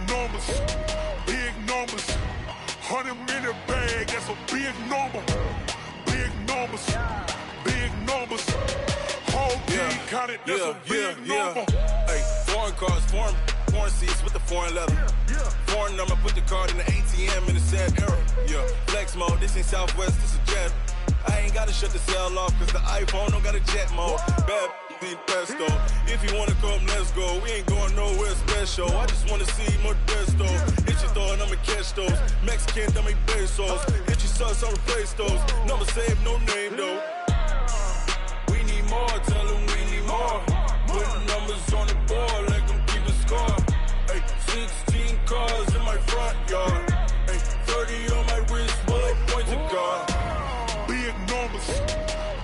numbers, big numbers. 100 minute bag, that's a big number. Big numbers, big numbers. Whole team counted, that's a big number. Hey, foreign cars, foreign seats with the foreign leather. Foreign number, put the card in the ATM in the sad era. Yeah, flex mode, this ain't Southwest, this is jet. I ain't gotta shut the cell off, cause the iPhone don't got a jet mode. Bad pesto. If you wanna come, let's go. We ain't going nowhere special. I just wanna see Modesto. Hit your thought, I'ma catch those. Mexican, dame pesos. Hit your sus, I'll replace those. Number saved, no name though. We need more, tell them we need more. Put numbers on the board, let them keep a score. Hey, 16 cars in my front yard. Hey, 30 on my wrist, bullet point to God. Big numbers,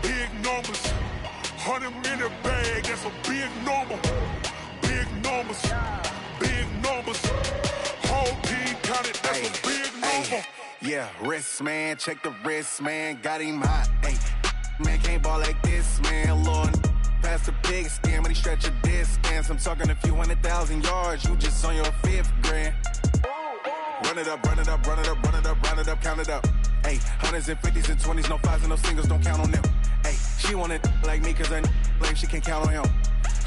big numbers. 100 minute bag, that's a big number. Big numbers, big numbers. Whole team counted, that's a big number. Yeah, wrist man, check the wrist man, got him hot. Hey, man can't ball like this, man. Lord, past the big skin when he stretch a distance. I'm talking a few 100,000 yards, you just on your 5th grand. Run it up, run it up, run it up, run it up, run it up, count it up. Hey, hundreds and 50s and 20s, no 5s and no singles, don't count on them. Hey, she wanted like me cause her lame, she can't count on him.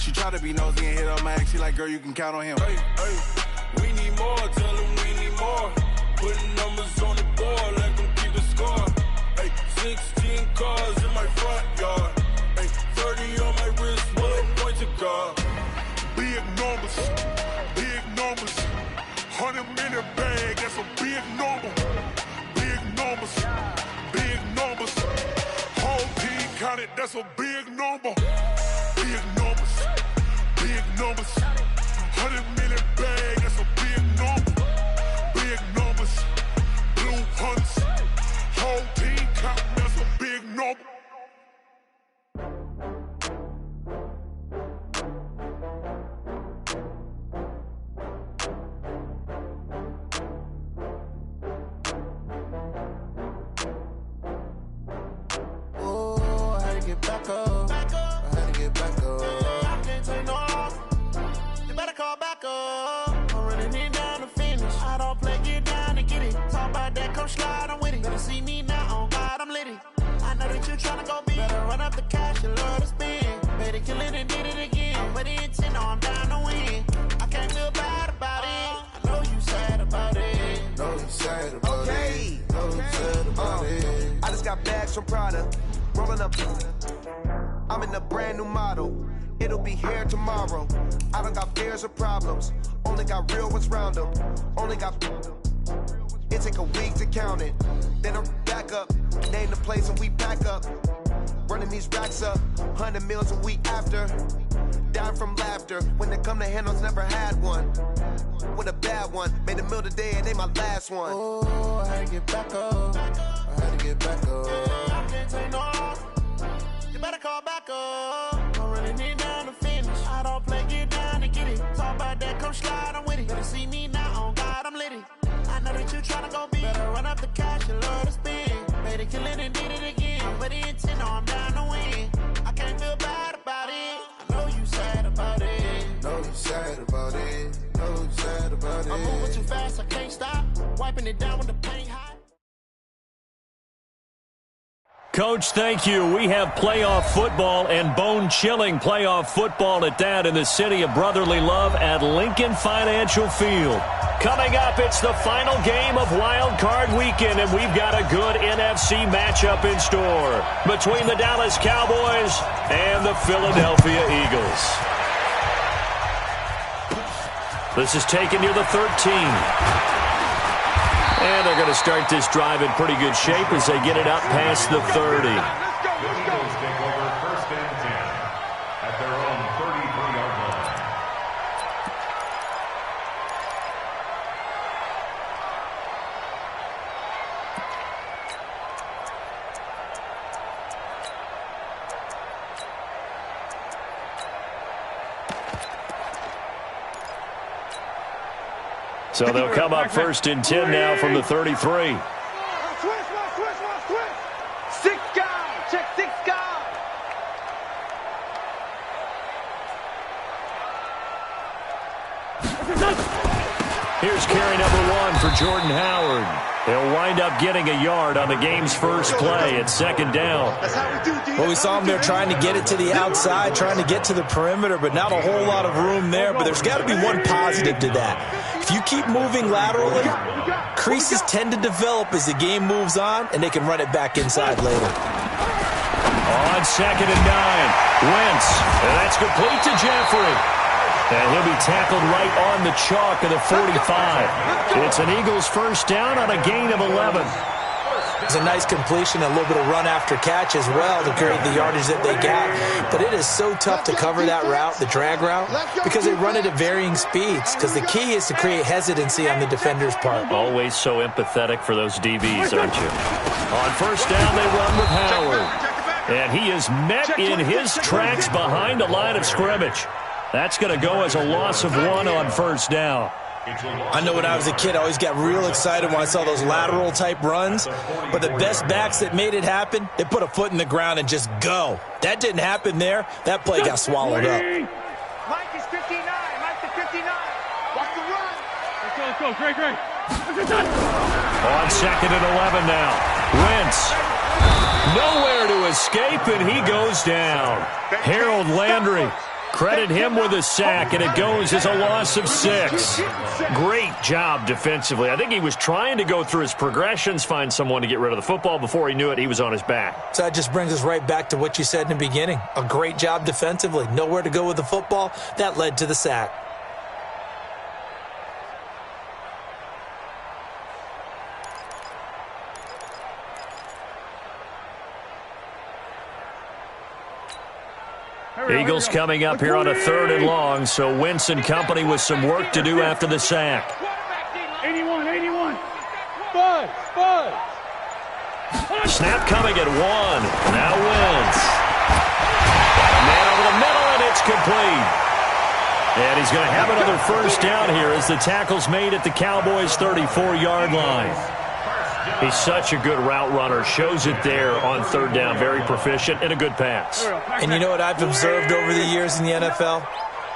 She tried to be nosy and hit up my ex, she like, girl, you can count on him. Hey, we need more, tell them we need more. Putting numbers on the board, let them keep the score. Hey, 16 cars in my front yard. Hey, 30 on my wrist, bullet point to God. Big numbers, big numbers. 100 minute bag, that's a big number. Big numbers, big numbers. Whole team counted, that's a big number. Big numbers, big numbers. 100 minute bag, that's a big number. Big numbers, blue hunts. Whole team counting, that's a big number. Get back up. I had to get back up. I can't take no loss. You better call back up. I'm running it down to finish. I don't play, get down to get it. Talk about that, come slide, I'm with it. Better see me now, on God, I'm litty. I know that you tryna go big. Better run up the cash, you love to spend. Better kill it and did it again. I'm with the intent, no, I'm down to win. I can't feel bad about it. I know you sad about it. Know you sad about it. Know you sad about it. I just got bags from Prada. Rolling up, I'm in a brand new model. It'll be here tomorrow. I don't got fears or problems. Only got real ones round them. Only got. It take a week to count it. Then I'm back up. Name the place and we back up. Running these racks up. 100 meals a week after. Down from laughter. When they come to handles, never had one. With a bad one. Made a meal today and they my last one. Oh, I had to get back up. I had to get back up. I can't take no loss. You better call back up. I'm running it down to finish. I don't play, get down to get it. Talk about that, come slide, I'm with it. Better see me now, on God, I'm litty. I know that you tryna go big. Better run up the cash, you love to spend. Better kill it and did it again. I'm with the intent, no, I'm down to win. I can't feel bad about it. I know you sad about it. Know you sad about it. Know you sad about it. I'm moving too fast, I can't stop. Wiping it down when the paint hot. Coach, thank you. We have playoff football and bone-chilling playoff football at that in the city of brotherly love at Lincoln Financial Field. Coming up, it's the final game of Wild Card Weekend, and we've got a good NFC matchup in store between the Dallas Cowboys and the Philadelphia Eagles. This is taken near the 13. And they're going to start this drive in pretty good shape as they get it up past the 30. The Eagles take over 1st and 10 at their own 33-yard line. So they'll come up 1st and 10 now from the 33. Switch. 6 guys. Check 6 guys. Here's carry number 1 for Jordan Howard. He'll wind up getting a yard on the game's first play at second down. Well, we saw him there trying to get it to the outside, trying to get to the perimeter, but not a whole lot of room there. But there's got to be one positive to that. If you keep moving laterally, creases tend to develop as the game moves on, and they can run it back inside later. On second and 9, Wentz, and that's complete to Jeffrey. And he'll be tackled right on the chalk of the 45. It's an Eagles first down on a gain of 11. It's a nice completion, a little bit of run after catch as well to create the yardage that they got. But it is so tough to cover that route, the drag route, because they run it at varying speeds. Because the key is to create hesitancy on the defender's part. Always so empathetic for those DBs, aren't you? On first down, they run with Howard. And he is met in his tracks behind the line of scrimmage. That's going to go as a loss of 1 on first down. I know when I was a kid, I always got real excited when I saw those lateral-type runs. But the best backs that made it happen, they put a foot in the ground and just go. That didn't happen there. That play got swallowed up. Mike is 59. Mike to 59. Watch the run. Let's go. Great. On second and 11 now. Wentz. Nowhere to escape, and he goes down. Harold Landry. Credit him with a sack, and it goes as a loss of 6. Great job defensively. I think he was trying to go through his progressions, find someone to get rid of the football. Before he knew it, he was on his back. So that just brings us right back to what you said in the beginning. A great job defensively. Nowhere to go with the football. That led to the sack. Eagles coming up here on a 3rd and long, so Wentz and company with some work to do after the sack. 81. Bud. Snap coming at 1. Now Wentz. Man over the middle, and it's complete. And he's going to have another first down here as the tackle's made at the Cowboys' 34-yard line. He's such a good route runner. Shows it there on 3rd down. Very proficient and a good pass. And you know what I've observed over the years in the NFL?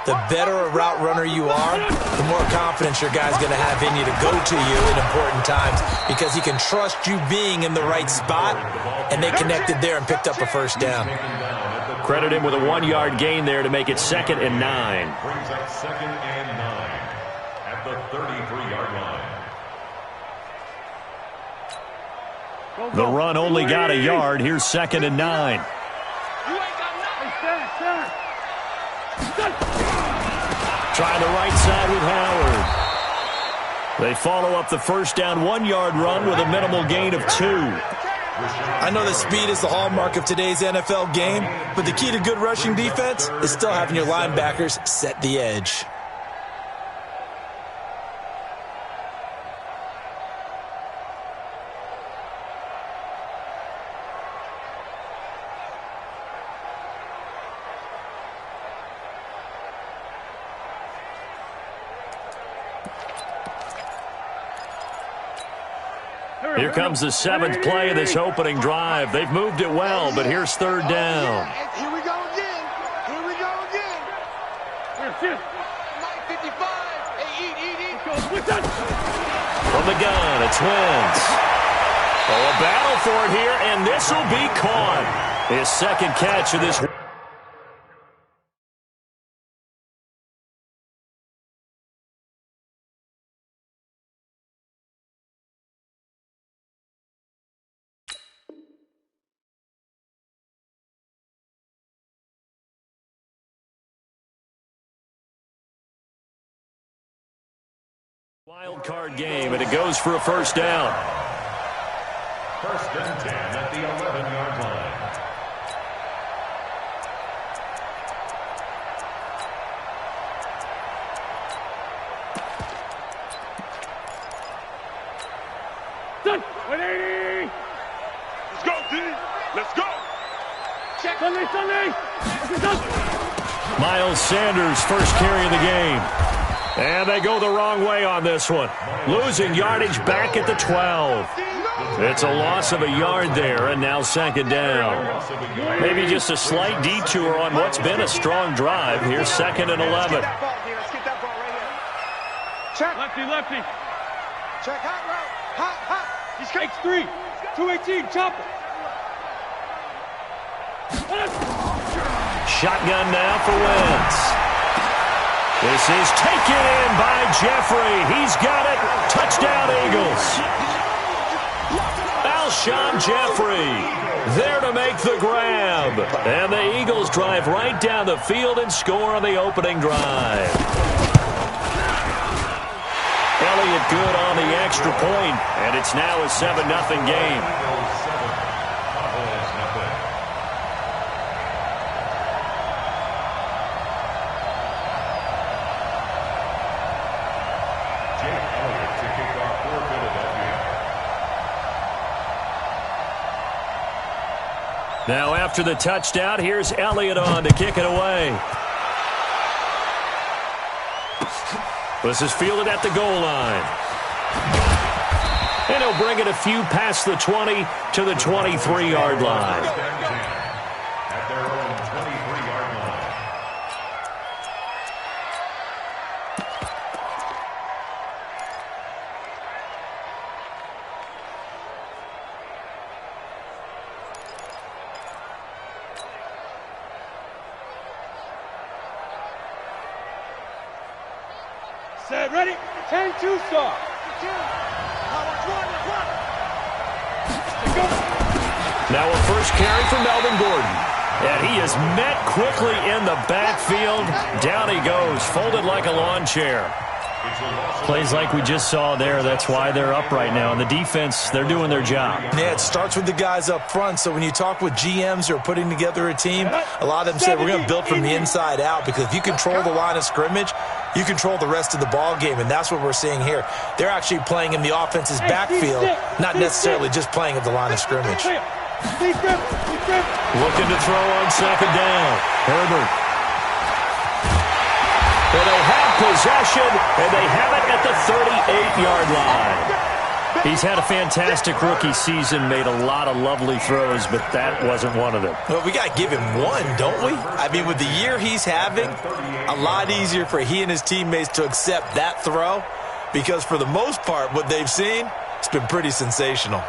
The better a route runner you are, the more confidence your guy's going to have in you to go to you in important times because he can trust you being in the right spot, and they connected there and picked up a first down. Credit him with a 1-yard gain there to make it 2nd and 9. Brings up 2nd and 9 at the 33-yard line. The run only got a yard. Here's 2nd and 9. Trying the right side with Howard. They follow up the first down 1-yard run with a minimal gain of 2. I know that speed is the hallmark of today's NFL game, but the key to good rushing defense is still having your linebackers set the edge. Here comes the 7th play of this opening drive. They've moved it well, but here's 3rd down. Here we go again. Mike 55. Hey, eat. From the gun, it's Wentz. Oh, a battle for it here, and this will be caught. His 2nd catch of this. Wild card game, and it goes for a first down. 1st and 10 at the 11-yard line. Done. 180. Let's go, D. Let's go. Check. Sunday. Miles Sanders, first carry of the game. And they go the wrong way on this one. Losing yardage back at the 12. It's a loss of a yard there, and now 2nd down. Maybe just a slight detour on what's been a strong drive. Here's 2nd and 11. Check. Lefty, lefty. Check, hot route. Hot, hot. He's takes 3. 218, chopper. Shotgun now for Wentz. This is taken in by Jeffrey. He's got it. Touchdown, Eagles. Alshon Jeffrey there to make the grab. And the Eagles drive right down the field and score on the opening drive. Elliott good on the extra point, and it's now a 7-0 game. Now after the touchdown, here's Elliott on to kick it away. This is fielded at the goal line. And he'll bring it a few past the 20 to the 23-yard line. At their own 23-yard line. Set, ready? 10-2 start. Now a first carry for Melvin Gordon. And he is met quickly in the backfield. Down he goes, folded like a lawn chair. Plays like we just saw there. That's why they're up right now. And the defense, they're doing their job. Yeah, it starts with the guys up front. So when you talk with GMs who are putting together a team, a lot of them say we're going to build from the inside out, because if you control the line of scrimmage, you control the rest of the ball game, and that's what we're seeing here. They're actually playing in the offense's backfield, not necessarily just playing at the line of scrimmage. Looking to throw on second down. Herbert. And they have possession, and they have it at the 38-yard line. He's had a fantastic rookie season, made a lot of lovely throws, but that wasn't one of them. Well, we got to give him one, don't we? I mean, with the year he's having, a lot easier for he and his teammates to accept that throw, because for the most part, what they've seen, it's been pretty sensational.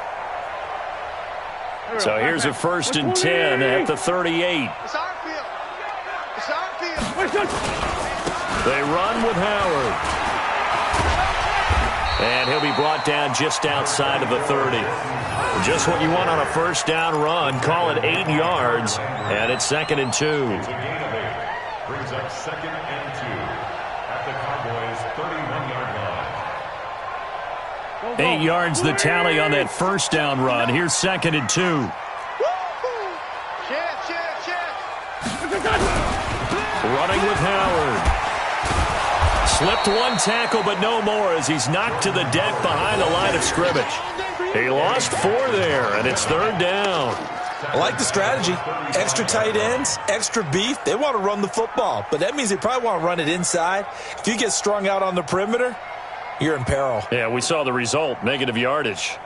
So here's a 1st and 10 at the 38. It's our field. It's our field. They run with Howard. And he'll be brought down just outside of the 30. Just what you want on a first down run. Call it 8 yards, and it's 2nd and 2. Brings up 2nd and 2 at the Cowboys' 31-yard line. 8 yards the tally on that first down run. Here's 2nd and 2. Running with Howard. Slipped one tackle, but no more, as he's knocked to the deck behind the line of scrimmage. He lost 4 there, and it's 3rd down. I like the strategy. Extra tight ends, extra beef. They want to run the football, but that means they probably want to run it inside. If you get strung out on the perimeter, you're in peril. Yeah, we saw the result, negative yardage.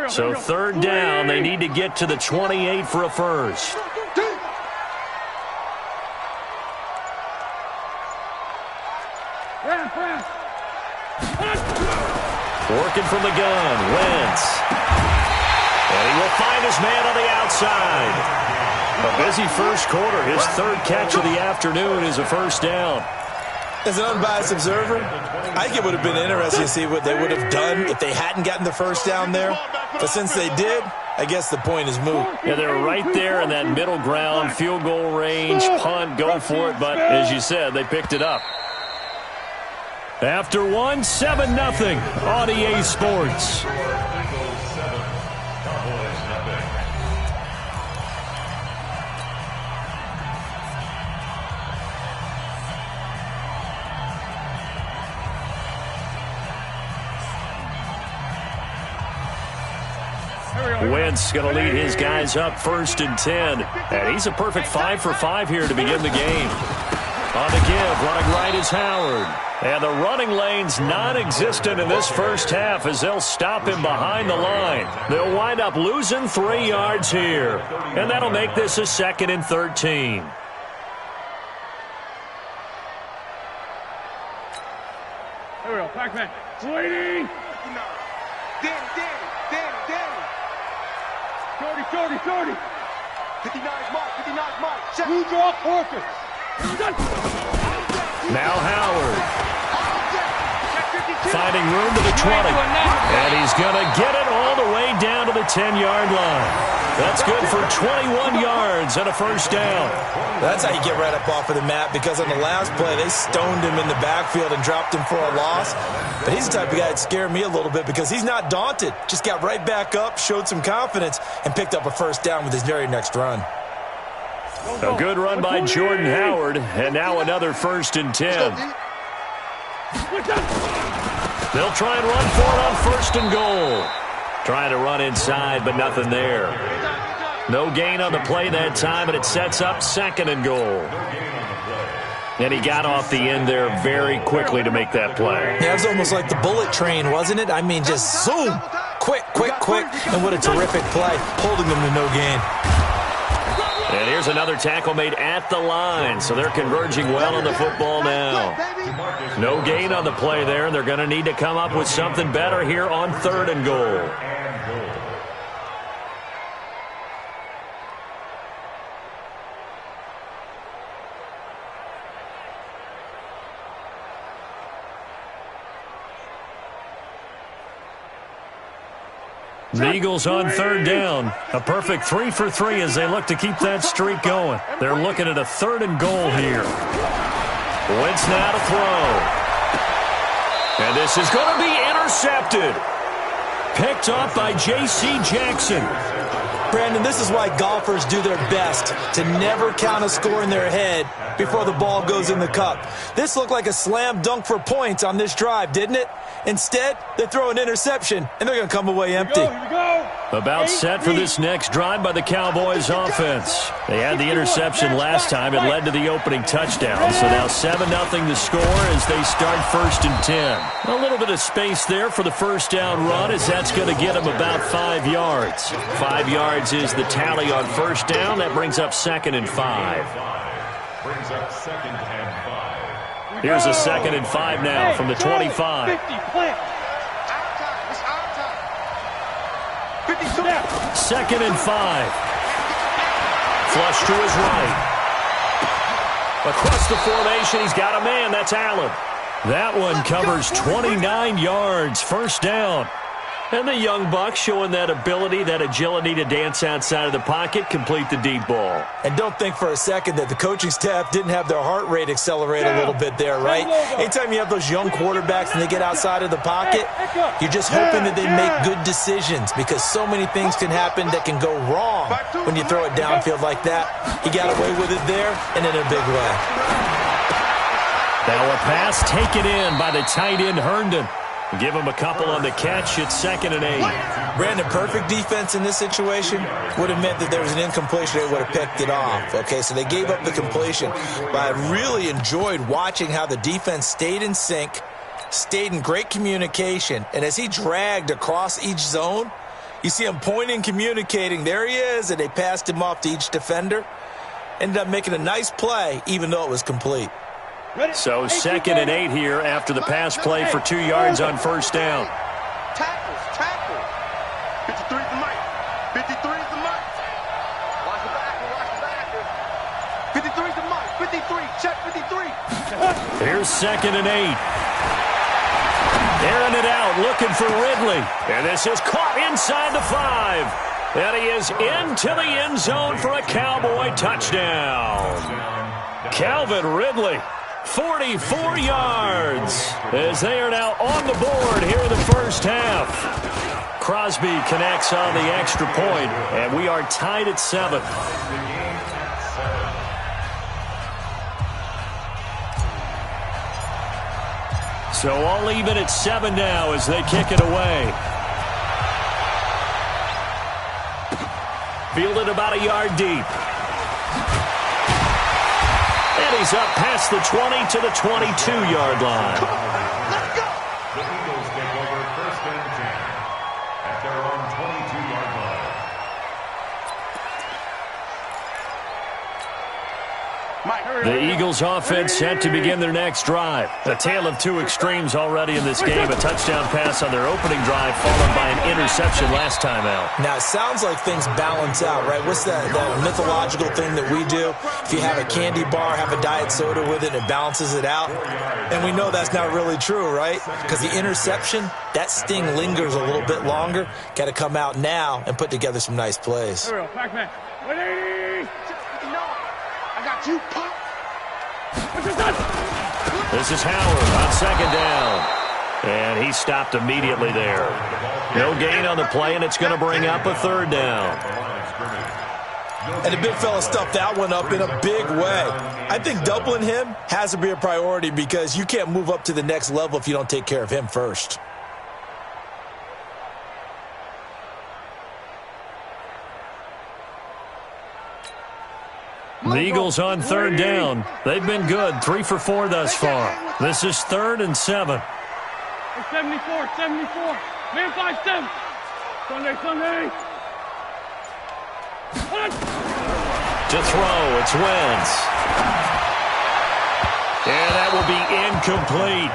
So 3rd down, they need to get to the 28 for a first. Working from the gun, Wentz. And he will find his man on the outside. A busy first quarter. His 3rd catch of the afternoon is a first down. As an unbiased observer, I think it would have been interesting to see what they would have done if they hadn't gotten the first down there. But since they did, I guess the point is moot. Yeah, they're right there in that middle ground, field goal range, punt, go for it. But as you said, they picked it up. After one, 7-0 on EA Sports. Wentz going to lead his guys up 1st and 10. And he's a perfect 5 for 5 here to begin the game. On the give, running right is Howard. And the running lane's non-existent in this first half as they'll stop him behind the line. They'll wind up losing 3 yards here. And that'll make this a 2nd and 13. Here we go, Pac-Man. Waiting. Danny. Shorty. 59's mark. Check. Who draw focus? Now Howard. Finding room to the 20. And he's going to get it all the way down to the 10-yard line. That's good for 21 yards and a first down. That's how you get right up off of the mat, because on the last play, they stoned him in the backfield and dropped him for a loss. But he's the type of guy that scared me a little bit because he's not daunted. Just got right back up, showed some confidence, and picked up a first down with his very next run. A good run by Jordan Howard, and now another 1st and 10. They'll try and run for it on 1st and goal. Trying to run inside, but nothing there. No gain on the play that time, and it sets up 2nd and goal. And he got off the end there very quickly to make that play. Yeah, it was almost like the bullet train, wasn't it? I mean, just zoom, quick, and what a terrific play, holding them to no gain. And here's another tackle made at the line, so they're converging well on the football now. No gain on the play there, and they're going to need to come up with something better here on 3rd and goal. The Eagles on 3rd down. A perfect 3 for 3 as they look to keep that streak going. They're looking at a 3rd and goal here. Wentz now to throw. And this is going to be intercepted. Picked off by J.C. Jackson. Brandon, this is why golfers do their best to never count a score in their head before the ball goes in the cup. This looked like a slam dunk for points on this drive, didn't it? Instead, they throw an interception, and they're going to come away empty. Here we go. About set for this next drive by the Cowboys offense. They had the interception last time. It led to the opening touchdown. So now 7-0 the score as they start 1st and 10. A little bit of space there for the first down run as that's going to get them about 5 yards. 5 yards is the tally on 1st down. That brings up 2nd and 5. Brings up 2nd and 5. Here's a 2nd and 5 now from the 25. 50, plant. 2nd and 5. Flush to his right. Across the formation, he's got a man. That's Allen. That one covers 29 yards. First down. And the young buck showing that ability, that agility to dance outside of the pocket, complete the deep ball. And don't think for a second that the coaching staff didn't have their heart rate accelerate a little bit there, right? Anytime you have those young quarterbacks and they get outside of the pocket, you're just hoping that they make good decisions because so many things can happen that can go wrong when you throw it downfield like that. He got away with it there and in a big way. Now a pass taken in by the tight end Herndon. Give him a couple on the catch. It's 2nd and 8. Brandon, perfect defense in this situation would have meant that there was an incompletion. They would have picked it off. Okay, so they gave up the completion. But I really enjoyed watching how the defense stayed in sync, stayed in great communication. And as he dragged across each zone, you see him pointing, communicating. There he is, and they passed him off to each defender. Ended up making a nice play, even though it was complete. So 2nd and 8 here after the pass play for 2 yards on first down. Tackle. 53 is the mic. 53 is the mic. Watch the back. 53 is the mic. 53. Check 53. Here's 2nd and 8. Airing it out, looking for Ridley. And this is caught inside the 5. And he is into the end zone for a Cowboy touchdown. Calvin Ridley. 44 yards as they are now on the board here in the first half. Crosby connects on the extra point, and we are tied at 7. So all even at 7 now as they kick it away. Fielded about a yard deep. And he's up past the 20 to the 22-yard line. Let's go. The Eagles take over 1st and 10 at their own 22-yard line. The Eagles offense set to begin their next drive. A tale of two extremes already in this game. A touchdown pass on their opening drive followed by an interception last time out. Now, it sounds like things balance out, right? What's that mythological thing that we do? If you have a candy bar, have a diet soda with it, it balances it out. And we know that's not really true, right? Because the interception, that sting lingers a little bit longer. Got to come out now and put together some nice plays. Here we go, Pac-Man. 180. No, I got you, Pop. This is Howard on 2nd down. And he stopped immediately there. No gain on the play, and it's going to bring up a 3rd down. And the big fella stuffed that one up in a big way. I think doubling him has to be a priority because you can't move up to the next level if you don't take care of him first. The Eagles on 3rd down. They've been good, 3 for 4 thus far. This is 3rd and 7. 74, 74. Man 5-7. Sunday. To throw, it's Wentz. And that will be incomplete.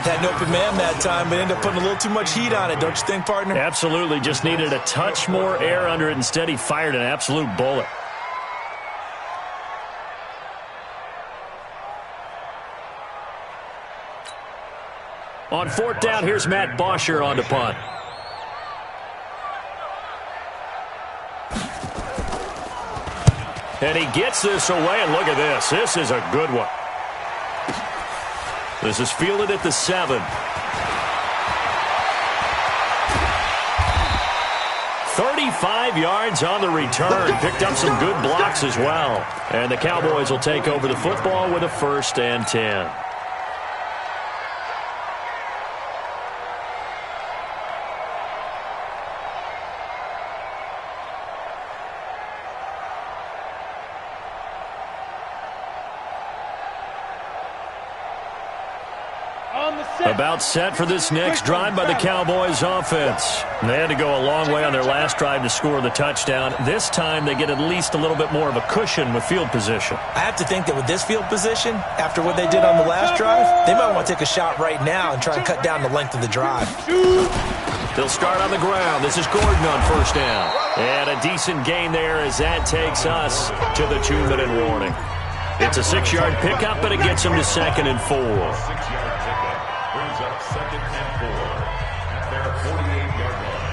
Had an open man that time, but ended up putting a little too much heat on it, don't you think, partner? Absolutely, just needed a touch more air under it. Instead, he fired an absolute bullet. On 4th down, here's Matt Bosher on the punt. And he gets this away, and look at this. This is a good one. This is fielded at the 7. 35 yards on the return. Picked up some good blocks as well. And the Cowboys will take over the football with a 1st and 10. About set for this next drive by the Cowboys offense. They had to go a long way on their last drive to score the touchdown. This time they get at least a little bit more of a cushion with field position. I have to think that with this field position, after what they did on the last drive, they might want to take a shot right now and try and cut down the length of the drive. They'll start on the ground. This is Gordon on 1st down. And a decent gain there as that takes us to the 2-minute warning. It's a 6-yard pickup, but it gets them to 2nd and 4. 6-yard pickup brings up 2nd and 4 at their 48-yard line.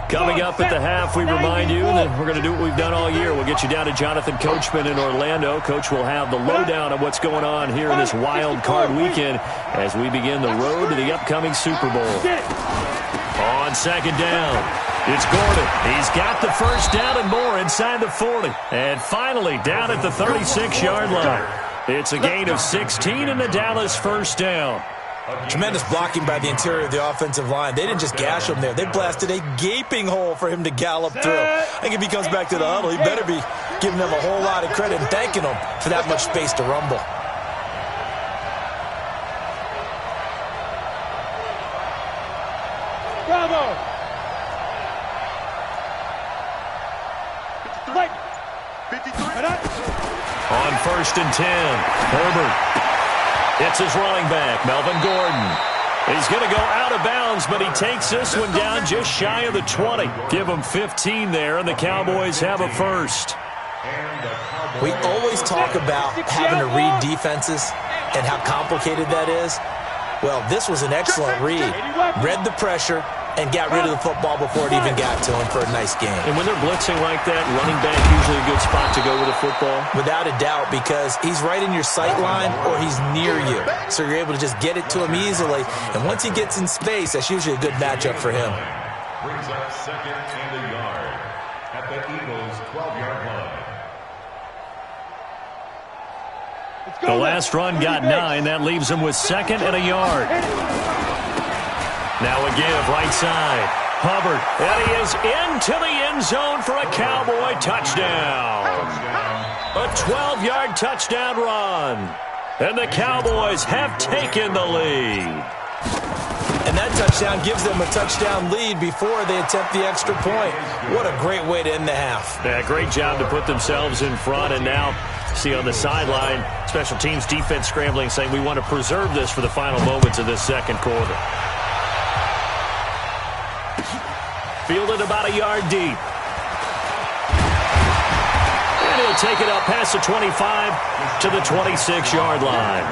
Coming up at the half, we remind you that we're going to do what we've done all year. We'll get you down to Jonathan Coachman in Orlando. Coach will have the lowdown of what's going on here in this wild card weekend as we begin the road to the upcoming Super Bowl. On 2nd down. It's Gordon. He's got the 1st down and more inside the 40. And finally down at the 36-yard line. It's a gain of 16 and the Dallas 1st down. Tremendous blocking by the interior of the offensive line. They didn't just gash him there. They blasted a gaping hole for him to gallop through. I think if he comes back to the huddle, he better be giving them a whole lot of credit and thanking them for that much space to rumble. Bravo. On 1st and 10, Herbert. It's his running back, Melvin Gordon. He's going to go out of bounds, but he takes this one down just shy of the 20. Give him 15 there, and the Cowboys have a 1st. We always talk about having to read defenses and how complicated that is. Well, this was an excellent read. Read the pressure and got rid of the football before it even got to him for a nice game. And when they're blitzing like that, running back usually a good spot to go with the football? Without a doubt, because he's right in your sight line or he's near you. So you're able to just get it to him easily. And once he gets in space, that's usually a good matchup for him. Brings up 2nd and a yard at the Eagles' 12-yard line. The last run got 9. That leaves him with 2nd and a yard. Now a give right side. Hubbard, and he is into the end zone for a Cowboy touchdown. A 12-yard touchdown run. And the Cowboys have taken the lead. And that touchdown gives them a touchdown lead before they attempt the extra point. What a great way to end the half. Yeah, great job to put themselves in front. And now, see on the sideline, special teams defense scrambling, saying we want to preserve this for the final moments of this second quarter. Fielded about a yard deep. And he'll take it up past the 25 to the 26-yard line.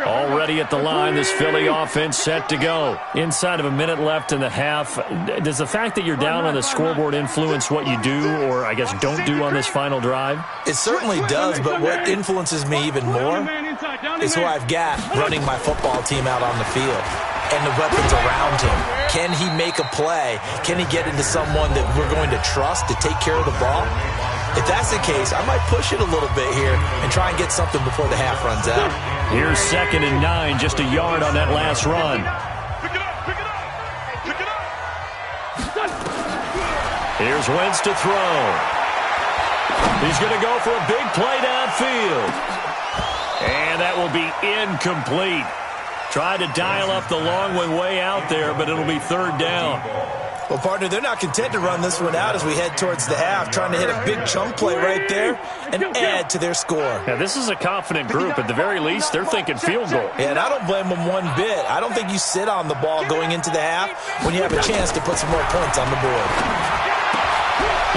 Already at the line, this Philly offense set to go. Inside of a minute left in the half. Does the fact that you're down on the scoreboard influence what you do, or I guess don't do on this final drive? It certainly does, but what influences me even more is who I've got running my football team out on the field and the weapons around him. Can he make a play? Can he get into someone that we're going to trust to take care of the ball? If that's the case, I might push it a little bit here and try and get something before the half runs out. Here's 2nd and 9, just a yard on that last run. Pick it up, pick it up, pick it up. Here's Wentz to throw. He's going to go for a big play downfield. And that will be incomplete. Tried to dial up the long one way out there, but it'll be 3rd down. Well, partner, they're not content to run this one out as we head towards the half, trying to hit a big chunk play right there and add to their score. Yeah, this is a confident group. At the very least, they're thinking field goal. Yeah, and I don't blame them one bit. I don't think you sit on the ball going into the half when you have a chance to put some more points on the board.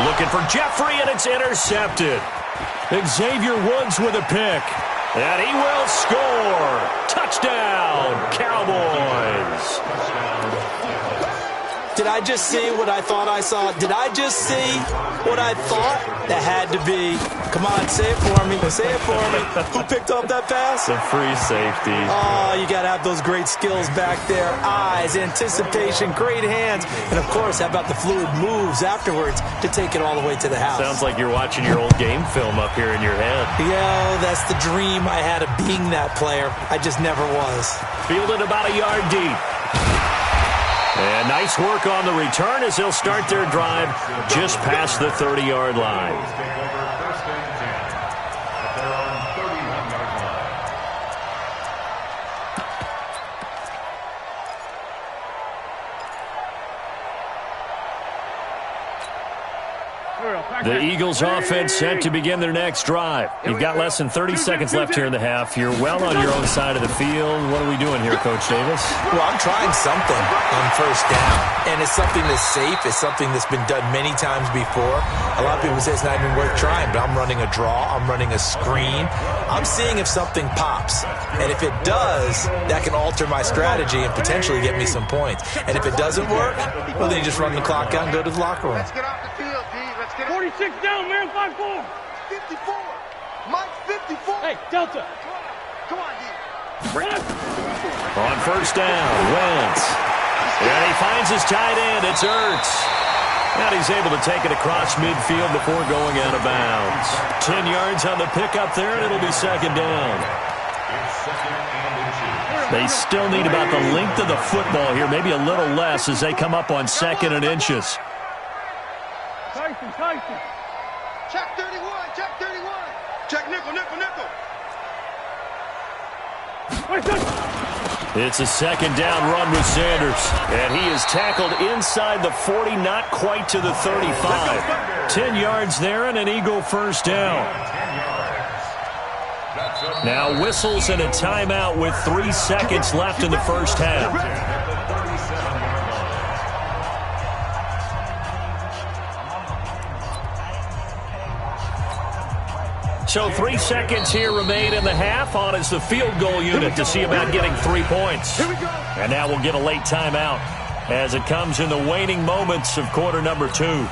Looking for Jeffrey, and it's intercepted. Xavier Woods with a pick. And he will score. Touchdown, Cowboys. Did I just see what I thought I saw? Did I just see what I thought? That had to be. Come on, say it for me. Say it for me. Who picked up that pass? The free safety. Oh, you got to have those great skills back there. Eyes, anticipation, great hands. And, of course, how about the fluid moves afterwards to take it all the way to the house? Sounds like you're watching your old game film up here in your head. Yeah, that's the dream I had of being that player. I just never was. Fielded about a yard deep. And nice work on the return as they'll start their drive just past the 30-yard line. The Eagles offense set to begin their next drive. You've got less than 30 seconds left here in the half. You're well on your own side of the field. What are we doing here, Coach Davis? Well, I'm trying something on 1st down. And it's something that's safe. It's something that's been done many times before. A lot of people say it's not even worth trying, but I'm running a draw. I'm running a screen. I'm seeing if something pops. And if it does, that can alter my strategy and potentially get me some points. And if it doesn't work, well, then you just run the clock out and go to the locker room. Let's get off the field, D. Let's get 46 down, man. 5-4. 54. Mike, 54. Hey, Delta. Come on, D. On 1st down, Wentz. And he finds his tight end. It's Ertz. And he's able to take it across midfield before going out of bounds. 10 yards on the pickup there, and it'll be 2nd down. They still need about the length of the football here, maybe a little less as they come up on 2nd and inches. Tyson. Check 31. Check 31. Check nickel, nickel, nickel. It's a 2nd down run with Sanders. And he is tackled inside the 40, not quite to the 35. 10 yards there and an Eagle 1st down. Now whistles and a timeout with 3 seconds left in the 1st half. So 3 seconds here remain in the half. On is the field goal unit to see about getting 3 points. And now we'll get a late timeout as it comes in the waning moments of quarter number 2.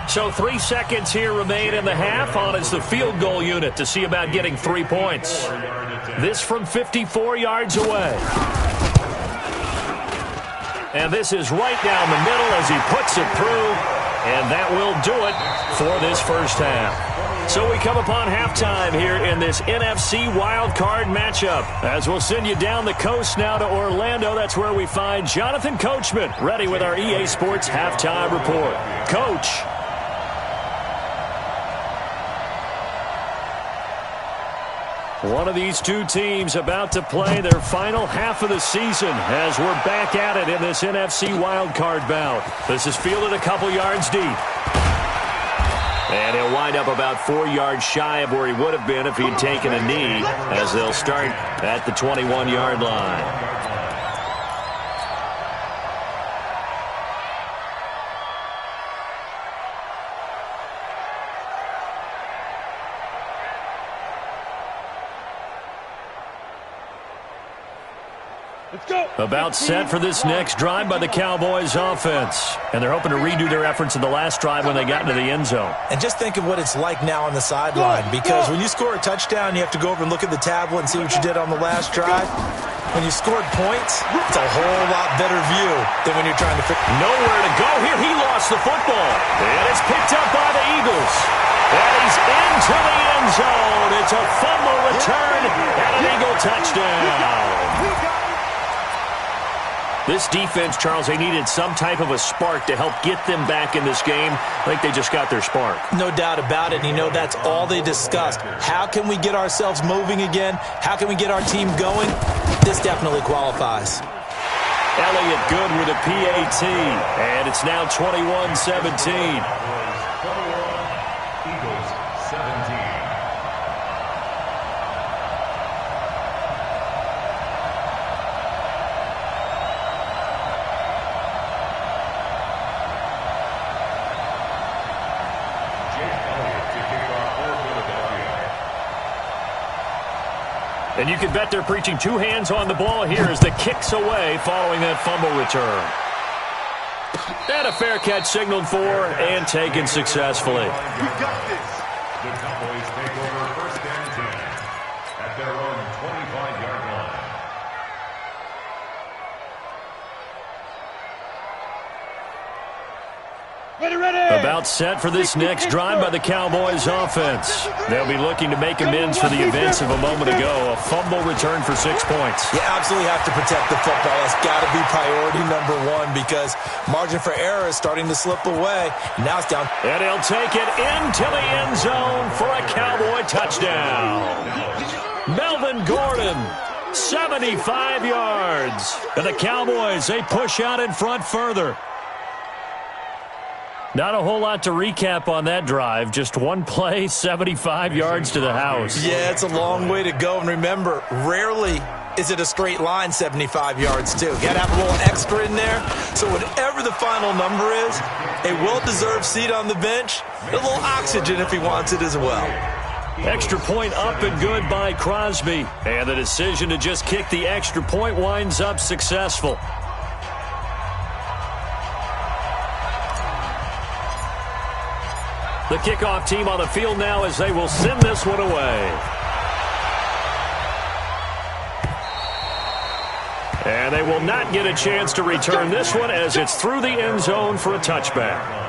So 3 seconds here remain in the half. On is the field goal unit to see about getting 3 points. This from 54 yards away. And this is right down the middle as he puts it through. And that will do it for this 1st half. So we come upon halftime here in this NFC wildcard matchup. As we'll send you down the coast now to Orlando, that's where we find Jonathan Coachman ready with our EA Sports halftime report. Coach. One of these two teams about to play their final half of the season as we're back at it in this NFC wildcard bout. This is fielded a couple yards deep. And he'll wind up about 4 yards shy of where he would have been if he'd taken a knee, as they'll start at the 21-yard line. About set for this next drive by the Cowboys offense. And they're hoping to redo their efforts in the last drive when they got into the end zone. And just think of what it's like now on the sideline, because when you score a touchdown, you have to go over and look at the tablet and see what you did on the last drive. When you scored points, it's a whole lot better view than when you're trying to figure. Nowhere to go here. He lost the football. And it's picked up by the Eagles. And he's into the end zone. It's a fumble return and an Eagle touchdown. This defense, Charles, they needed some type of a spark to help get them back in this game. I think they just got their spark. No doubt about it. And, that's all they discussed. How can we get ourselves moving again? How can we get our team going? This definitely qualifies. Elliott good with a PAT. And it's now 21-17. Eagles 17. And you can bet they're preaching two hands on the ball here as the kick's away following that fumble return. And a fair catch signaled for and taken successfully. We got this. The Cowboys take over first and 10 at their own 25-yard line. About set for this next drive by the Cowboys offense. They'll be looking to make amends for the events of a moment ago. A fumble return for 6 points. You absolutely have to protect the football. That's got to be priority number one because margin for error is starting to slip away. Now it's down. And he'll take it into the end zone for a Cowboy touchdown. Melvin Gordon, 75 yards. And the Cowboys, they push out in front further. Not a whole lot to recap on that drive. Just one play, 75 yards to the house. Yeah, it's a long way to go. And remember, rarely is it a straight line 75 yards, too. You got to have a little extra in there. So whatever the final number is, a well-deserved seat on the bench, a little oxygen if he wants it as well. Extra point up and good by Crosby. And the decision to just kick the extra point winds up successful. The kickoff team on the field now as they will send this one away. And they will not get a chance to return this one as it's through the end zone for a touchback.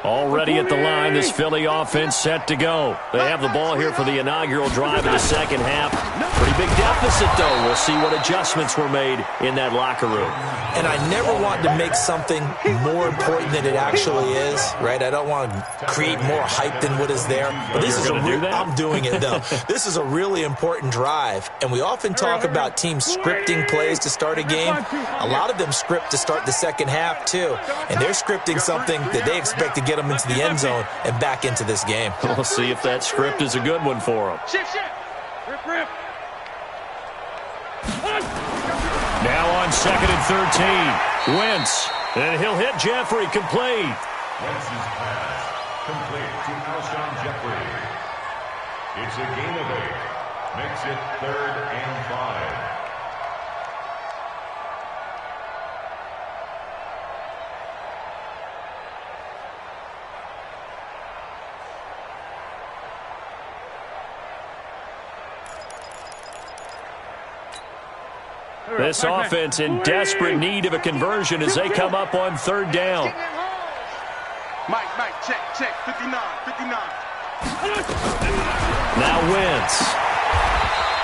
Already at the line, this Philly offense set to go. They have the ball here for the inaugural drive of the second half. Pretty big deficit, though. We'll see what adjustments were made in that locker room. And I never want to make something more important than it actually is, right? I don't want to create more hype than what is there. But this is I'm doing it, though. This is a really important drive. And we often talk about teams scripting plays to start a game. A lot of them script to start the second half, too. And they're scripting something that they expect to get them into the end zone and back into this game. We'll see if that script is a good one for them. Rip. Now on 2nd and 13. Wentz. And he'll hit Jeffrey complete. Wentz's pass complete to Alshon Jeffrey. It's a gain of 8. Makes it 3rd and 5. This offense in desperate need of a conversion as they come up on third down. Mike, check, 59. Now Wentz.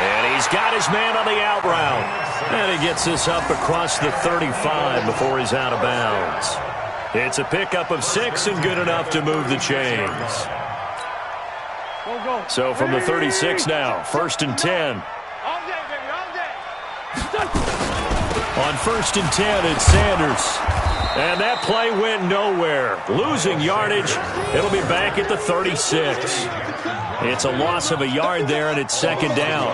And he's got his man on the out route. And he gets this up across the 35 before he's out of bounds. It's a pickup of 6 and good enough to move the chains. So from the 36 now, 1st and 10. On 1st and 10, it's Sanders. And that play went nowhere. Losing yardage. It'll be back at the 36. It's a loss of a yard there, and it's 2nd down.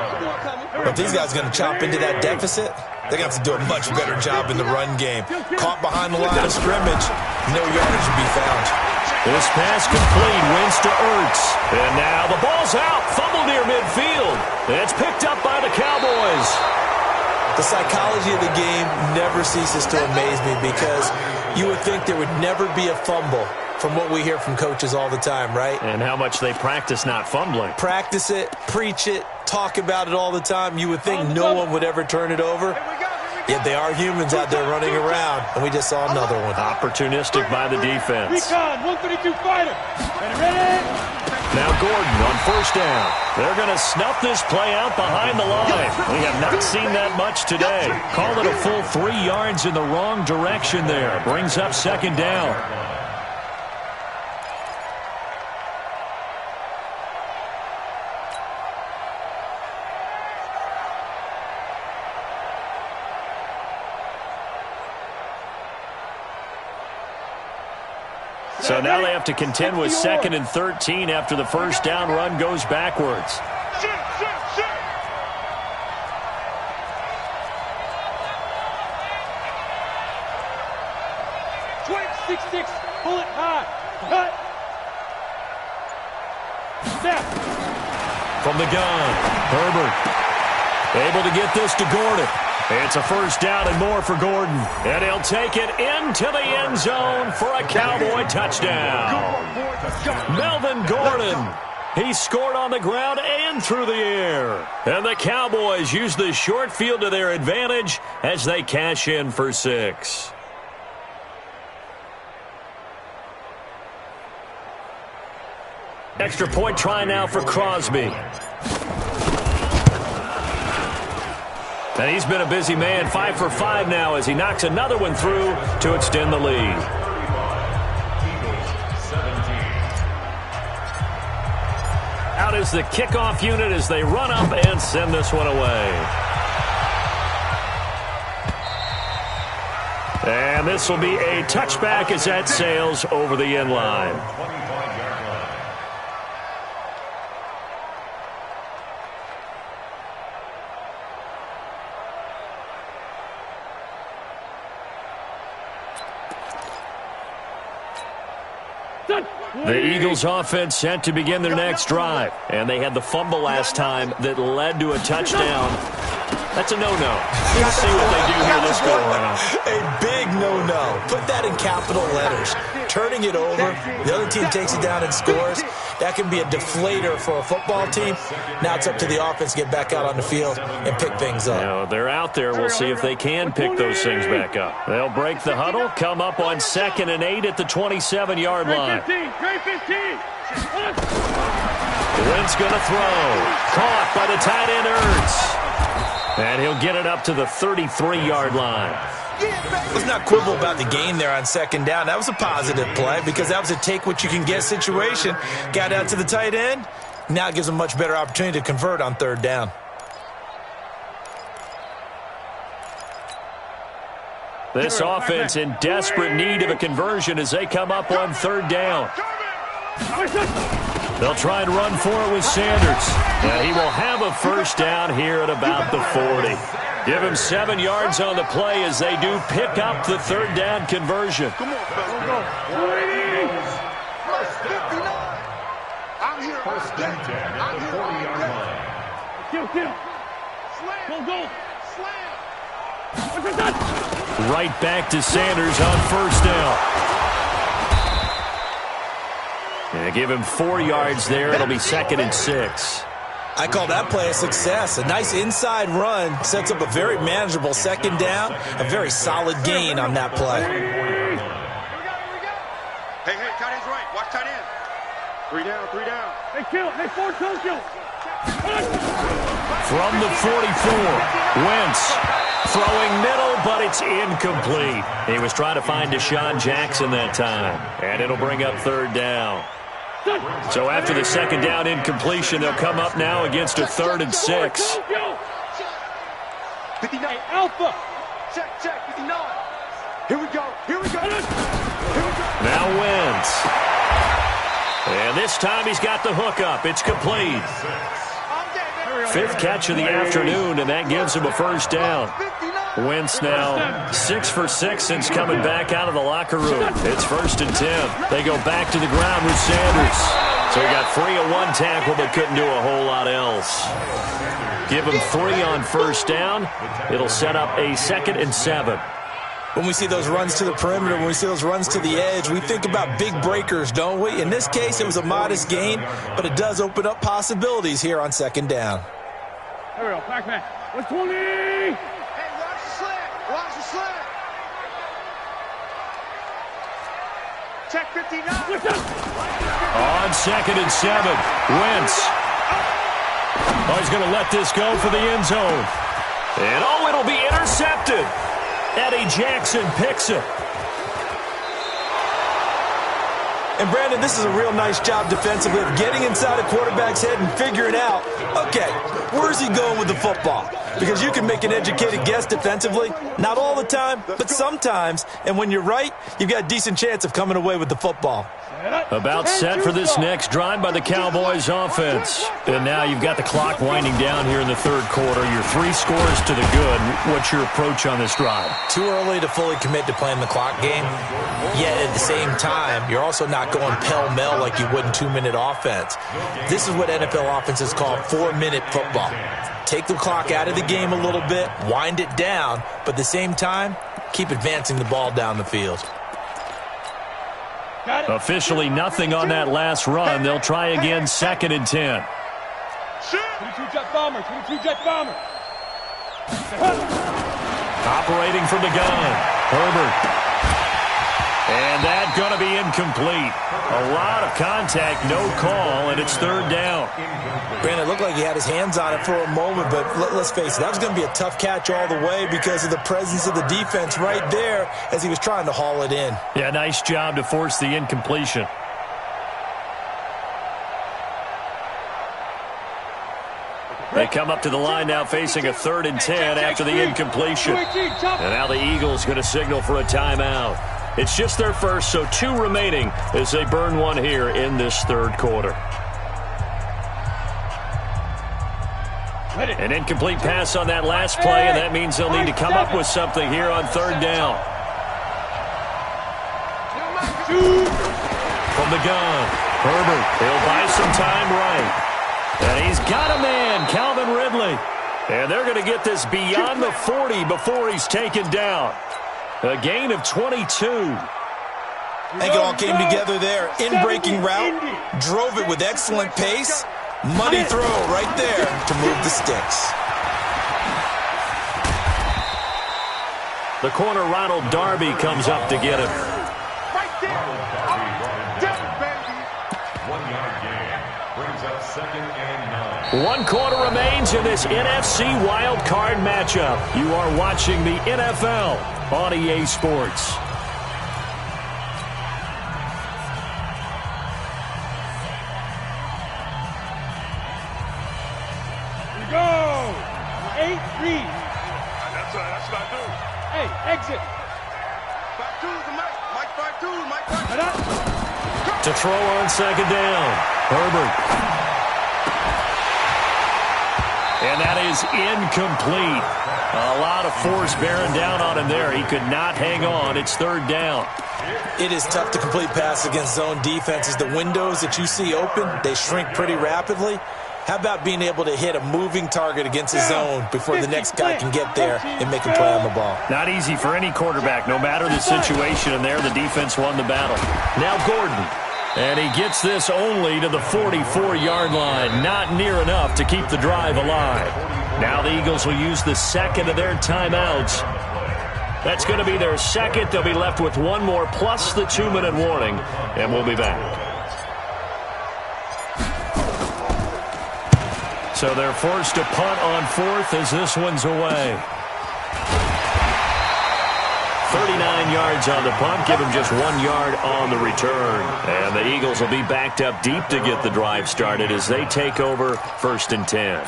If these guys are going to chop into that deficit, they're going to have to do a much better job in the run game. Caught behind the line of scrimmage, no yardage to be found. This pass complete, wins to Ertz. And now the ball's out, fumbled near midfield. It's picked up by the Cowboys. The psychology of the game never ceases to amaze me because you would think there would never be a fumble from what we hear from coaches all the time, right? And how much they practice not fumbling. Practice it, preach it, talk about it all the time. You would think no one would ever turn it over. Yet they are humans out there running around, and we just saw another one. Opportunistic by the defense. Recon, 132 fighter. Ready? Now Gordon on 1st down. They're going to snuff this play out behind the line. We have not seen that much today. Call it a full 3 yards in the wrong direction there. Brings up 2nd down. So now they have to contend with 2nd and 13 after the 1st down run goes backwards. Six, pull it high. Cut. Snap. From the gun, Herbert able to get this to Gordon. It's a 1st down and more for Gordon. And he'll take it into the end zone for a Cowboy touchdown. Melvin Gordon. He scored on the ground and through the air. And the Cowboys use the short field to their advantage as they cash in for 6. Extra point try now for Crosby. And he's been a busy man, 5 for 5 now as he knocks another one through to extend the lead. Out is the kickoff unit as they run up and send this one away. And this will be a touchback as that sails over the end line. The Eagles offense set to begin their next drive. And they had the fumble last time that led to a touchdown. That's a no-no. Let's see what they do here this go around. A big no-no. Put that in capital letters. Turning it over, the other team takes it down and scores. That can be a deflator for a football team. Now it's up to the offense to get back out on the field and pick things up. You know, they're out there. We'll see if they can pick those things back up. They'll break the huddle, come up on 2nd and 8 at the 27-yard line. Great 15. Wentz going to throw. Caught by the tight end Ertz. And he'll get it up to the 33-yard line. Let's not quibble about the gain there on 2nd down. That was a positive play because that was a take-what-you-can-get situation. Got out to the tight end. Now it gives them a much better opportunity to convert on 3rd down. This offense in desperate need of a conversion as they come up on 3rd down. They'll try and run for it with Sanders. And he will have a 1st down here at about the 40. Give him 7 yards on the play as they do pick up the 3rd down conversion. Come on, fellas. Go. I'm here. First and 10 at the 40-yard line. Kill. Slam. Go. Slam. Right back to Sanders on 1st down. And give him 4 yards there. It'll be 2nd and 6. I call that play a success. A nice inside run sets up a very manageable second down, a very solid gain on that play. Hey, tight end's right. Watch tight end. 3 down, 3 down. Hey, kill. Hey, 4 kill. From the 44, Wentz throwing middle, but it's incomplete. He was trying to find Deshaun Jackson that time, and it'll bring up third down. So after the second down incompletion, they'll come up now against a 3rd and 6. 59 Alpha. Check, 59. Here we go. Now Wentz. And this time he's got the hook up. It's complete. 5th catch of the afternoon, and that gives him a first down. Wentz now 6 for 6 since coming back out of the locker room. It's 1st and 10. They go back to the ground with Sanders. So he got 3 on 1 tackle, but couldn't do a whole lot else. Give him 3 on first down. It'll set up a 2nd and 7. When we see those runs to the perimeter, when we see those runs to the edge, we think about big breakers, don't we? In this case, it was a modest gain, but it does open up possibilities here on second down. There we go. Back man. 120. Hey, watch the slant. Watch the slant. Check 59. On 2nd and 7, Wentz. Oh, he's going to let this go for the end zone. And oh, it'll be intercepted. Eddie Jackson picks it. And Brandon, this is a real nice job defensively of getting inside a quarterback's head and figuring out, okay, where's he going with the football? Because you can make an educated guess defensively, not all the time, but sometimes. And when you're right, you've got a decent chance of coming away with the football. About set for this next drive by the Cowboys offense. And now you've got the clock winding down here in the 3rd quarter. Your 3 scores to the good. What's your approach on this drive? Too early to fully commit to playing the clock game. Yet at the same time, you're also not going pell-mell like you would in 2-minute offense. This is what NFL offenses call 4-minute football. Take the clock out of the game a little bit, wind it down, but at the same time, keep advancing the ball down the field. Officially nothing on that last run. They'll try again 2nd and 10. 22 jet bomber. 22 jet bomber. Operating from the gun, Herbert. And that's going to be incomplete. A lot of contact, no call, and it's 3rd down. Brandon, it looked like he had his hands on it for a moment, but let's face it, that was going to be a tough catch all the way because of the presence of the defense right there as he was trying to haul it in. Yeah, nice job to force the incompletion. They come up to the line now facing a 3rd and 10 after the incompletion. And now the Eagles going to signal for a timeout. It's just their first, so 2 remaining as they burn one here in this 3rd quarter. An incomplete pass on that last play, and that means they'll need to come up with something here on 3rd down. From the gun, Herbert, he'll buy some time right. And he's got a man, Calvin Ridley. And they're going to get this beyond the 40 before he's taken down. A gain of 22. I think it all came together there. In-breaking route, drove it with excellent pace. Money throw right there to move the sticks. The corner, Ronald Darby, comes up to get him. Right there. 1 yard gain. Brings up 2nd and 9. 1 quarter remains in this NFC wild card matchup. You are watching the NFL on EA Sports. Go! 8-3. That's what I do. Hey, exit. 5-2's the Mike 5-2. To throw on 2nd down, Herbert. And that is incomplete. A lot of force bearing down on him there. He could not hang on. It's 3rd down. It is tough to complete passes against zone defenses. The windows that you see open, they shrink pretty rapidly. How about being able to hit a moving target against a zone before the next guy can get there and make a play on the ball? Not easy for any quarterback, no matter the situation, and there the defense won the battle. Now Gordon. And he gets this only to the 44-yard line. Not near enough to keep the drive alive. Now the Eagles will use the second of their timeouts. That's going to be their second. They'll be left with one more plus the 2-minute warning. And we'll be back. So they're forced to punt on fourth as this one's away. 39 yards on the punt, give him just 1 yard on the return. And the Eagles will be backed up deep to get the drive started as they take over 1st and 10.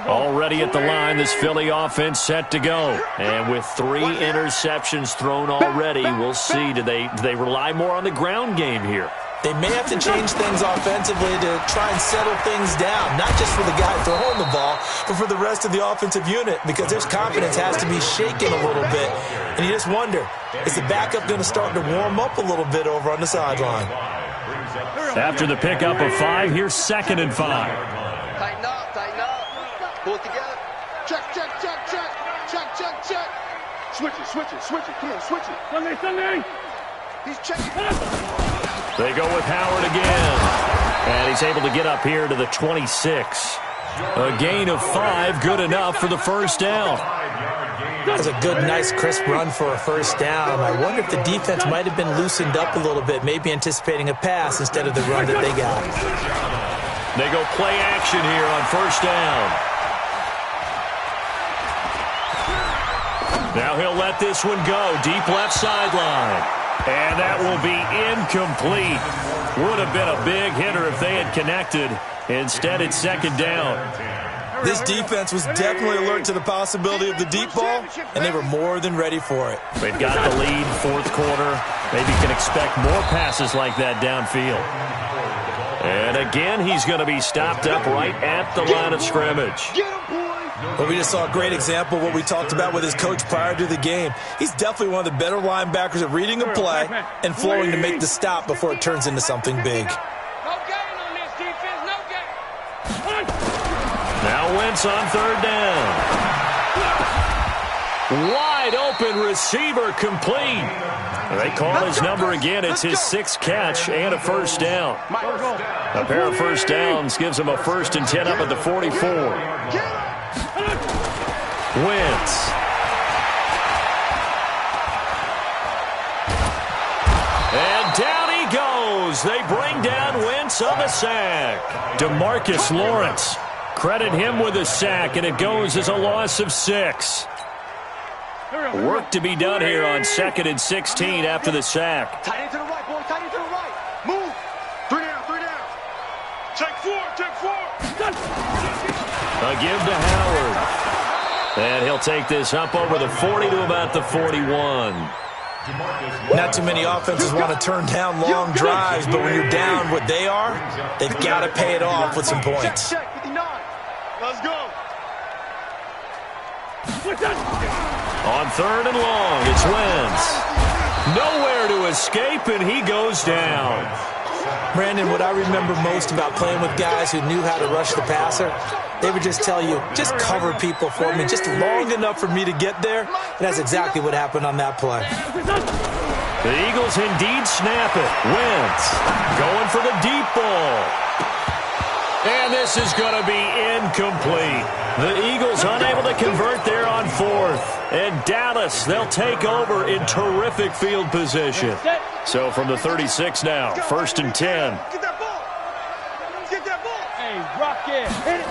Already at the line, this Philly offense set to go. And with 3 interceptions thrown already, we'll see. Do they rely more on the ground game here? They may have to change things offensively to try and settle things down, not just for the guy throwing the ball, but for the rest of the offensive unit, because their confidence has to be shaken a little bit. And you just wonder, is the backup going to start to warm up a little bit over on the sideline? After the pickup of 5, here's 2nd and 5. Tighten up, tighten up. Pull it together. Check, check, check, check. Check, check, check. Switch it, switch it, switch it. Come on, switch it. Sunday. He's checking. They go with Howard again. And he's able to get up here to the 26. A gain of 5, good enough for the first down. That's a good, nice, crisp run for a first down. I wonder if the defense might have been loosened up a little bit, maybe anticipating a pass instead of the run that they got. They go play action here on first down. Now he'll let this one go. Deep left sideline. And that will be incomplete. Would have been a big hitter if they had connected. Instead, it's 2nd down. This defense was definitely alert to the possibility of the deep ball, and they were more than ready for it. They've got the lead, 4th quarter. Maybe can expect more passes like that downfield. And again, he's going to be stopped up right at the line of scrimmage. Well, we just saw a great example of what we talked about with his coach prior to the game. He's definitely one of the better linebackers at reading a play and flowing to make the stop before it turns into something big. No gain on this defense, no gain. Now Wentz on 3rd down. Wide open receiver complete. They call his number again. It's his 6th catch and a first down. A pair of first downs gives him a 1st and 10 up at the 44. Wentz. And down he goes. They bring down Wentz on the sack. DeMarcus Lawrence. Credit him with a sack, and it goes as a loss of 6. Work to be done here on 2nd and 16 after the sack. Tight end to the right, boy. Tight end to the right. Move. 3 down, 3 down. Check 4, check 4. A give to Howard. And he'll take this up over the 40 to about the 41. Not too many offenses want to turn down long drives, but when you're down what they are, they've got to pay it off with some points. Check, 59. Let's go. On 3rd and long, it's Wentz. Nowhere to escape, and he goes down. Brandon, what I remember most about playing with guys who knew how to rush the passer, they would just tell you, just cover people for me, just long enough for me to get there. And that's exactly what happened on that play. The Eagles indeed snap it. Wentz going for the deep ball. And this is going to be incomplete. The Eagles unable to convert there on 4th. And Dallas, they'll take over in terrific field position. So from the 36 now, 1st and 10. Get that ball. Get that ball. Hey, rock it. Hit it.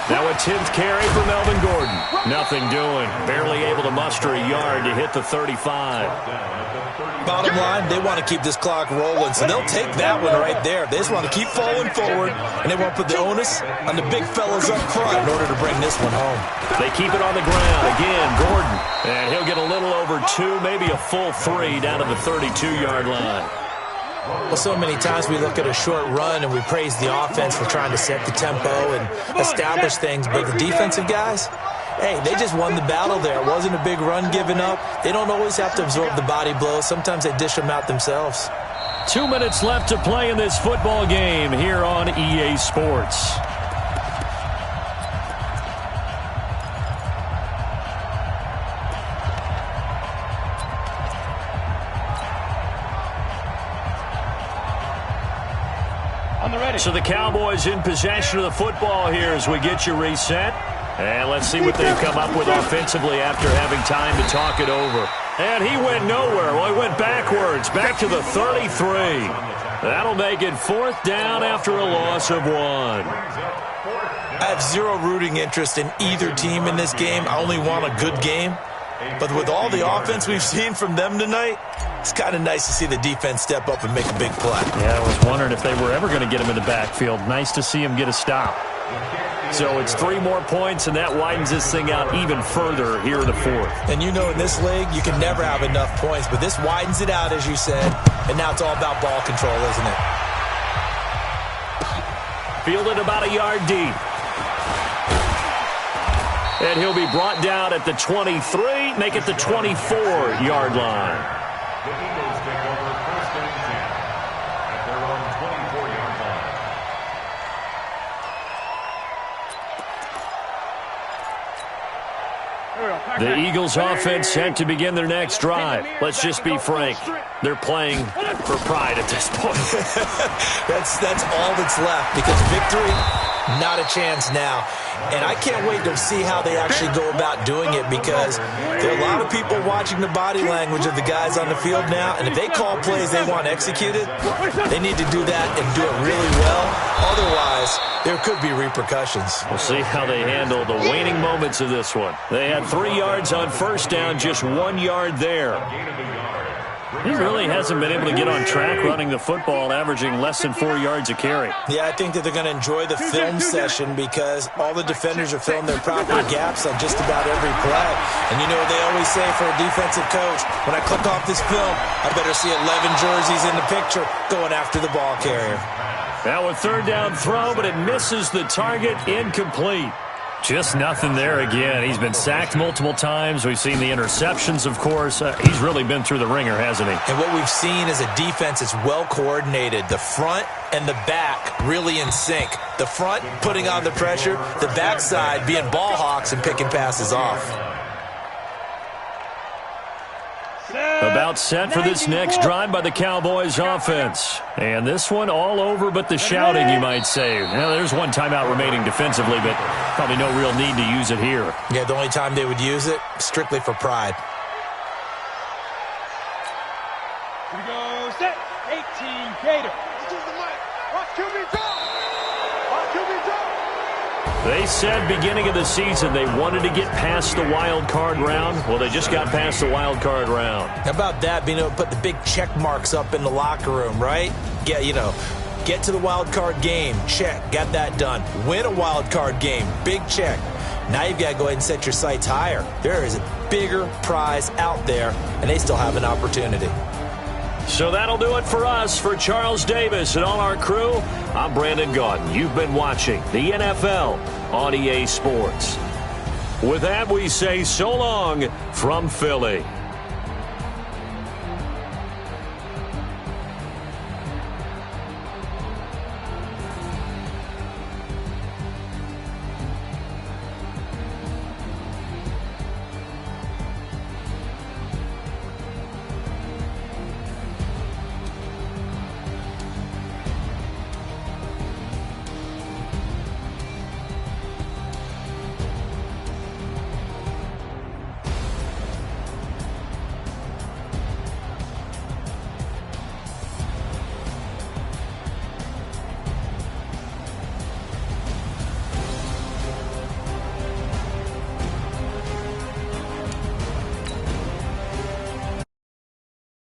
Now a 10th carry for Melvin Gordon. Nothing doing. Barely able to muster a yard to hit the 35. Bottom line, they want to keep this clock rolling, so they'll take that one right there. They just want to keep falling forward, and they want to put the onus on the big fellas up front in order to bring this one home. They keep it on the ground. Again, Gordon. And he'll get a little over 2, maybe a full 3 down to the 32-yard line. Well, so many times we look at a short run and we praise the offense for trying to set the tempo and establish things, but the defensive guys, hey, they just won the battle there. It wasn't a big run given up. They don't always have to absorb the body blows. Sometimes they dish them out themselves. 2 minutes left to play in this football game here on EA Sports. So the Cowboys in possession of the football here as we get you reset. And let's see what they've come up with offensively after having time to talk it over. And he went nowhere. Well, he went backwards, back to the 33. That'll make it 4th down after a loss of 1. I have zero rooting interest in either team in this game. I only want a good game. But with all the offense we've seen from them tonight, it's kind of nice to see the defense step up and make a big play. Yeah, I was wondering if they were ever going to get him in the backfield. Nice to see him get a stop. So it's 3 more points, and that widens this thing out even further here in the 4th. And you know in this league, you can never have enough points, but this widens it out, as you said, and now it's all about ball control, isn't it? Fielded about a yard deep. And he'll be brought down at the 23, make it the 24-yard line. The Eagles take over 1st and 10 at their own 24-yard line. The Eagles offense set to begin their next drive. Let's just be frank. They're playing for pride at this point. That's all that's left, because victory, not a chance now. And I can't wait to see how they actually go about doing it, because there are a lot of people watching the body language of the guys on the field now, and if they call plays they want executed, they need to do that and do it really well. Otherwise, there could be repercussions. We'll see how they handle the waning moments of this one. They had 3 yards on 1st down, just 1 yard there. He really hasn't been able to get on track running the football, averaging less than 4 yards a carry. Yeah, I think that they're going to enjoy the film session, because all the defenders are filling their proper gaps on just about every play. And you know what they always say for a defensive coach? When I click off this film, I better see 11 jerseys in the picture going after the ball carrier. Now a 3rd down throw, but it misses the target, incomplete. Just nothing there again. He's been sacked multiple times. We've seen the interceptions, of course. He's really been through the ringer, hasn't he? And what we've seen is a defense that's well coordinated. The front and the back really in sync. The front putting on the pressure, the backside being ball hawks and picking passes off. About set for this next drive by the Cowboys offense. And this one all over but the shouting, you might say. Now, there's 1 timeout remaining defensively, but probably no real need to use it here. Yeah, the only time they would use it, strictly for pride. Here we go, set, 18, Gator. This is the mic. Watch QB draw. Watch QB draw. They said beginning of the season they wanted to get past the wild card round. Well, they just got past the wild card round. How about that, being able to put the big check marks up in the locker room, right? Get to the wild card game, check, got that done. Win a wild card game, big check. Now you've got to go ahead and set your sights higher. There is a bigger prize out there, and they still have an opportunity. So that'll do it for us. For Charles Davis and all our crew, I'm Brandon Gaudin. You've been watching the NFL on EA Sports. With that, we say so long from Philly.